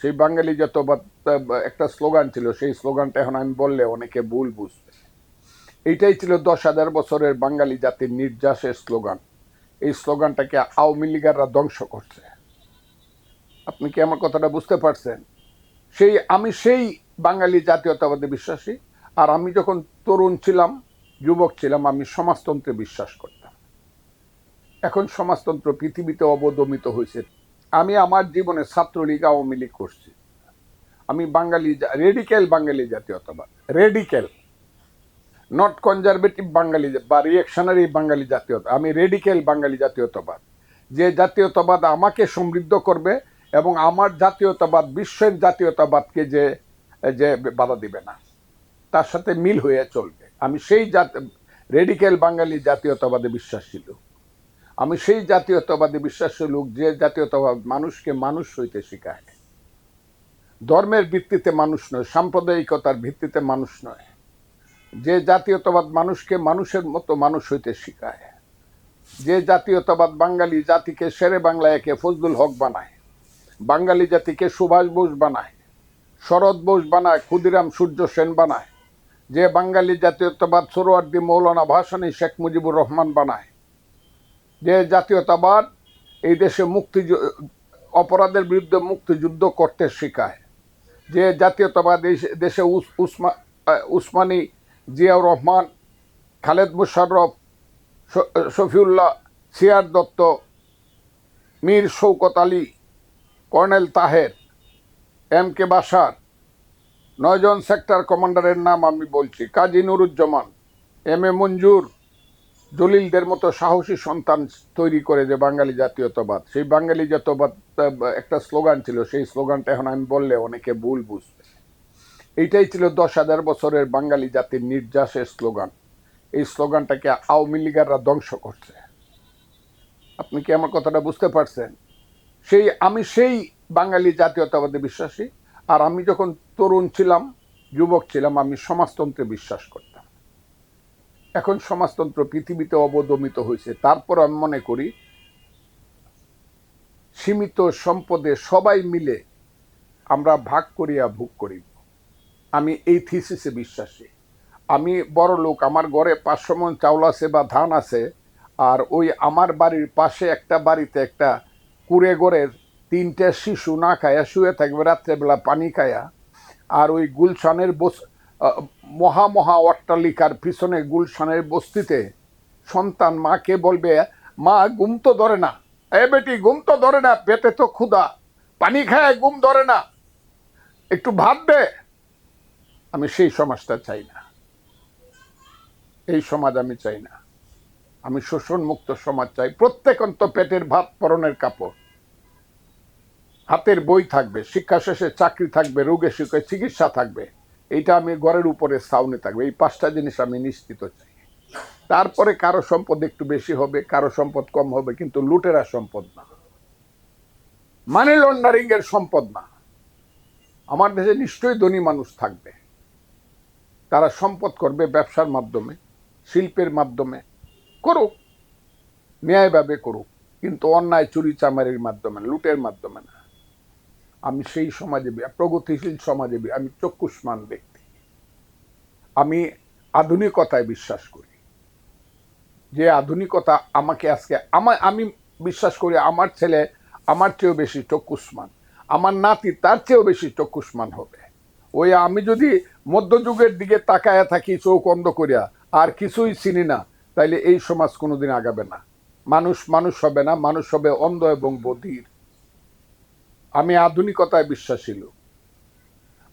সেই বাঙালি জাতীয়তাবাদ একটা স্লোগান ছিল, সেই স্লোগানটা এখন আমি বললে অনেকে ভুল বুঝবে। এইটাই ছিল 10,000 বছরের বাঙালি জাতির নির্যাসের স্লোগান। এই স্লোগানটাকে আওয়ামী লীগাররা ধ্বংস করছে। আপনি কি আমার কথাটা বুঝতে পারছেন? আমি সেই বাঙালি জাতীয়তাবাদে বিশ্বাসী। আর আমি যখন তরুণ ছিলাম, যুবক ছিলাম, আমি সমাজতন্ত্রে বিশ্বাস করতাম। এখন সমাজতন্ত্র পৃথিবীতে অবদমিত হয়েছে। আমি আমার জীবনে ছাত্রলীগ, আওয়ামী লীগ করছি। আমি রেডিক্যাল বাঙালি জাতীয়তাবাদ, রেডিক্যাল, নট কনজারভেটিভ বাঙালি বা রিয়েকশনারি বাঙালি জাতীয়তা। আমি রেডিক্যাল বাঙালি জাতীয়তাবাদ, যে জাতীয়তাবাদ আমাকে সমৃদ্ধ করবে এবং আমার জাতীয়তাবাদ বিশ্বের জাতীয়তাবাদকে যে বাধা দিবে না, তার সাথে মিল হয়ে চলবে। আমি সেই রেডিক্যাল বাঙালি জাতীয়তাবাদে বিশ্বাসী লোক। আমি সেই জাতীয়তাবাদে বিশ্বাসী লোক যে জাতীয়তাবাদ মানুষকে মানুষ হইতে শেখায়, ধর্মের ভিত্তিতে মানুষ নয়, সাম্প্রদায়িকতার ভিত্তিতে মানুষ নয়। যে জাতীয়তাবাদ মানুষকে মানুষের মতো মানুষ হইতে শেখায়, যে জাতীয়তাবাদ বাঙালি জাতিকে শেরে বাংলা একে ফজলুল হক বানায়, বাঙালি জাতিকে সুভাষ বোস বানায়, শরৎ বোস বানায়, ক্ষুদিরাম সূর্য সেন বানায়, যে বাঙালি জাতীয়তাবাদ সোহরাওয়ার্দী মৌলানা ভাসানী শেখ মুজিবুর রহমান বানায়, যে জাতীয়তাবাদ এই দেশে অপরাধের বিরুদ্ধে মুক্তিযুদ্ধ করতে শেখায়, যে জাতীয়তাবাদ এই দেশে উসমানী, জিয়াউর রহমান, খালেদ মুশাররফ, শফিউল্লাহ, সিয়ার Datta, Mir Shaukat Ali, colonel Taher, M K Bashar, 9 জন সেক্টর কমান্ডারের নাম আমি বলছি, কাজী নুরুজ্জামান, এম এ মঞ্জুর, জলিলদের মতো সাহসী সন্তান তৈরি করে যে বাঙালি জাতীয়তাবাদ, সেই বাঙালি জাতীয়তাবাদ একটা স্লোগান ছিল, সেই স্লোগানটা এখন আমি বললে অনেকে ভুল বুঝবে। এইটাই ছিল 10,000 বছরের বাঙালি জাতির নির্যাসের স্লোগান। এই স্লোগানটাকে আওয়ামী লীগাররা ধ্বংস করছে। আপনি কি আমার কথাটা বুঝতে পারছেন? আমি সেই বাঙালি জাতীয়তাবাদে বিশ্বাসী। আর আমি যখন তরুণ ছিলাম, যুবক ছিলাম, আমি সমাজতন্ত্রে বিশ্বাস করতাম। এখন সমাজতন্ত্র পৃথিবীতে অবদমিত হয়েছে। তারপর আমি মনে করি সীমিত সম্পদে সবাই মিলে আমরা ভাগ করিয়া ভোগ করিব। আমি এই থিসিসে বিশ্বাসী। আমি বড় লোক, আমার ঘরে 500 মণ চাউল আছে বা ধান আছে, আর ওই আমার বাড়ির পাশে একটা বাড়িতে একটা কুড়ে ঘরের 3টে শিশু না খায়া শুয়ে থাকবে রাত্রেবেলা পানি খায়া, আর ওই গুলশানের মহা অট্টালিকার পিছনে গুলশানের বস্তিতে সন্তান মাকে বলবে, মা ঘুম তো ধরে না, এ বেটি ঘুম তো ধরে না, পেটে তো ক্ষুধা, পানি খায় ঘুম ধরে না, একটু ভাত দে। আমি সেই সমাজটা চাই না, এই সমাজ আমি চাই না। আমি শোষণ মুক্ত সমাজ চাই। প্রত্যেক পেটের ভাত, পরনের কাপড়, হাতের বই থাকবে, শিক্ষা শেষে চাকরি থাকবে, রোগে সুখে চিকিৎসা থাকবে, এইটা আমি ঘরের উপরে ছাউনি থাকবে। এই 5টা জিনিস আমি নিশ্চিত চাই। তারপরে কারো সম্পদ একটু বেশি হবে, কারো সম্পদ কম হবে, কিন্তু লুটেরা সম্পদ না, মানি লন্ডারিং এর সম্পদ না। আমার দেশে নিশ্চয়ই ধনী মানুষ থাকবে, তারা সম্পদ করবে ব্যবসার মাধ্যমে, শিল্পের মাধ্যমে, করুক, ন্যায়ভাবে করুক, কিন্তু অন্যায় চুরি চামারির মাধ্যমে, লুটের মাধ্যমে না। আমি সেই সমাজে, প্রগতিশীল সমাজে আমি চক্ষুষ্মান ব্যক্তি। আমি আধুনিকতায় বিশ্বাস করি, যে আধুনিকতা আমাকে আজকে আমি বিশ্বাস করি আমার ছেলে আমার চেয়েও বেশি চক্ষুষ্মান, আমার নাতি তার চেয়েও বেশি চক্ষুষ্মান হবে। ওই আমি যদি মধ্যযুগের দিকে তাকায়া থাকি চোখ অন্ধ করিয়া, আর কিছুই চিনি না, তাইলে এই সমাজ কোনোদিন আগাবে না। মানুষ হবে না, মানুষ হবে অন্ধ এবং বধির। আমি আধুনিকতায় বিশ্বাসী লোক।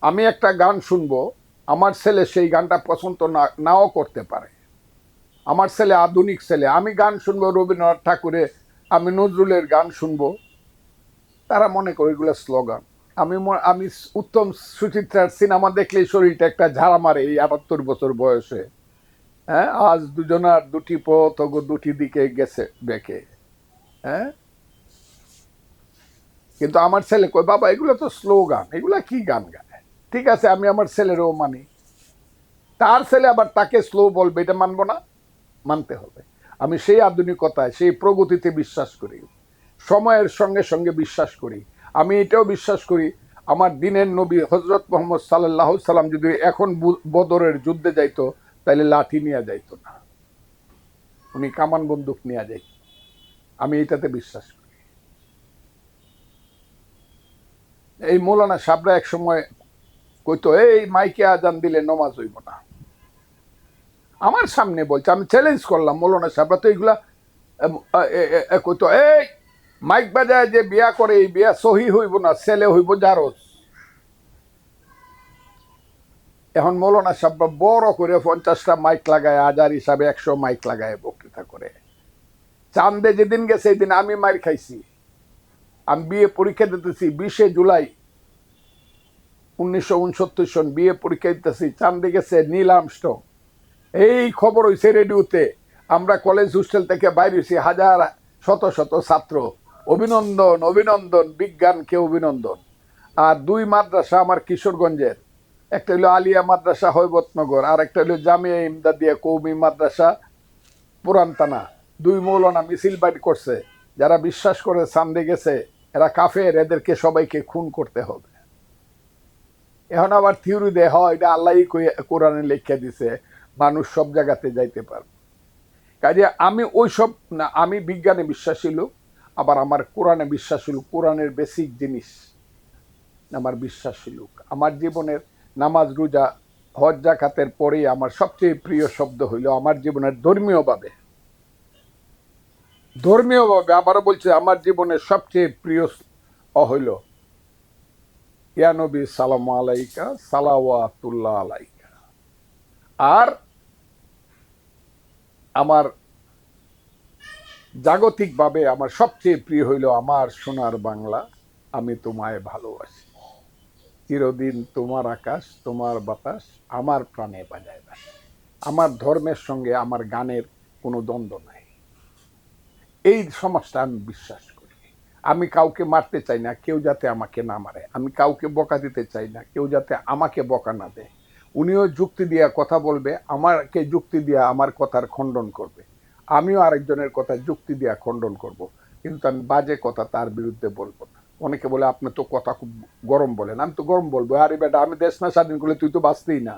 আমি একটা গান শুনবো, আমার ছেলে সেই গানটা পছন্দ নাও করতে পারে। আমার ছেলে আধুনিক ছেলে, আমি গান শুনবো রবীন্দ্রনাথ ঠাকুরের, আমি নজরুলের গান শুনবো, তারা মনে করে এগুলো স্লোগান। আমি উত্তম সুচিত্রার সিনেমা দেখলেই শরীরটা একটা ঝাড়া মারে এই 78 বছর বয়সে। হ্যাঁ, আজ দুজনার দুটি পথ দুটি দিকে গেছে বেঁকে। হ্যাঁ, কিন্তু আমার ছেলে কই, বাবা এগুলো তো স্লোগান, এগুলা কি গান গায়? ঠিক আছে, আমি আমার ছেলেরও মানি, তার ছেলে আবার তাকে স্লো বলবে, এটা মানবো না? মানতে হবে। আমি সেই আধুনিকতায়, সেই প্রগতিতে বিশ্বাস করি, সময়ের সঙ্গে সঙ্গে বিশ্বাস করি। আমি এটাও বিশ্বাস করি আমার দিনের নবী হজরত মোহাম্মদ সাল্লাহ সাল্লাম যদি এখন বদরের যুদ্ধে যাইতো তাহলে লাঠি নিয়ে যাইতো না, উনি কামান বন্দুক নিয়ে যাইত। আমি এটাতে বিশ্বাস করি। এই মৌলানা সাবরা এক সময় কইতো এই মাইকে আজান দিলে নমাজ হইব না, আমার সামনে বলছে, আমি চ্যালেঞ্জ করলাম মৌলানা সাবরা তো এইগুলা কইতো এই মাইক বাজায় যে বিয়া করে এই বিয়া সহি হইব না, ছেলে হইব জারজ। এখন মৌলানা সাহেব বড় করে 50টা মাইক লাগায়, হাজার হিসাবে 100 মাইক লাগায় বক্তৃতা করে। চান্দে যেদিন গেছে সেদিন আমি মার খাইছি। আমি বিয়ে পরীক্ষা দিতেছি 20 জুলাই 1969 সন, বিয়ে পরীক্ষা দিতেছি। চান্দে গেছে নীল আর্মস্ট্রং। এই খবর হয়েছে রেডিওতে। আমরা কলেজ হোস্টেল থেকে বাইরে হয়েছি, হাজার শত শত ছাত্র, অভিনন্দন অভিনন্দন, বিজ্ঞানকে অভিনন্দন। আর 2 মাদ্রাসা আমার কিশোরগঞ্জের, একটা হলো আলিয়া মাদ্রাসা হৈবতনগর, আর একটা হলো জামিয়া ইমদাদিয়া কৌমি মাদ্রাসা পুরানতানা। 2 মৌলানা মিছিল বাইর করছে, যারা বিশ্বাস করে চান্দে গেছে এরা কাফের, এদেরকে সবাইকে খুন করতে হবে। এখন আবার থিওরি দেয় হয় এটা আল্লাহই কোরআনে লেখা দিছে, মানুষ সব জায়গাতে যাইতে পারবে। কাজে আমি ওইসব না, আমি বিজ্ঞানে বিশ্বাসী লোক, আবার আমার কোরআনে বিশ্বাসী লোক। কোরআনের বেসিক জিনিস আমার বিশ্বাসী লোক। আমার জীবনের নামাজ রোজা হজ জাকাতের পরেই আমার সবচেয়ে প্রিয় শব্দ হইল আমার জীবনের ধর্মীয়ভাবে আবারও বলছে, আমার জীবনের সবচেয়ে প্রিয় হইল ইয়া নবী সালাম আলাইকা সালাওয়াতুল্লাহ আলাইকা। আর আমার জাগতিকভাবে আমার সবচেয়ে প্রিয় হইল আমার সোনার বাংলা, আমি তোমায় ভালোবাসি, চিরদিন তোমার আকাশ তোমার বাতাস আমার প্রাণে বাজায় বাজে। আমার ধর্মের সঙ্গে আমার গানের কোনো দ্বন্দ্ব নাই। এই সমাজটা আমি বিশ্বাস করি। আমি কাউকে মারতে চাই না, কেউ যাতে আমাকে না মারে। আমি কাউকে বকা দিতে চাই না, কেউ যাতে আমাকে বকা না দেয়। উনিও যুক্তি দিয়া কথা বলবে, আমাকে যুক্তি দিয়া আমার কথার খণ্ডন করবে, আমিও আরেকজনের কথা যুক্তি দিয়া খণ্ডন করব। কিন্তু আমি বাজে কথা তার বিরুদ্ধে বলবো না। অনেকে বলে আপনি তো কথা খুব গরম বলেন, আমি তো গরম বলবো। আরে বেটা, আমি দেশ না স্বাধীন করলে তুই তো বাঁচতেই না।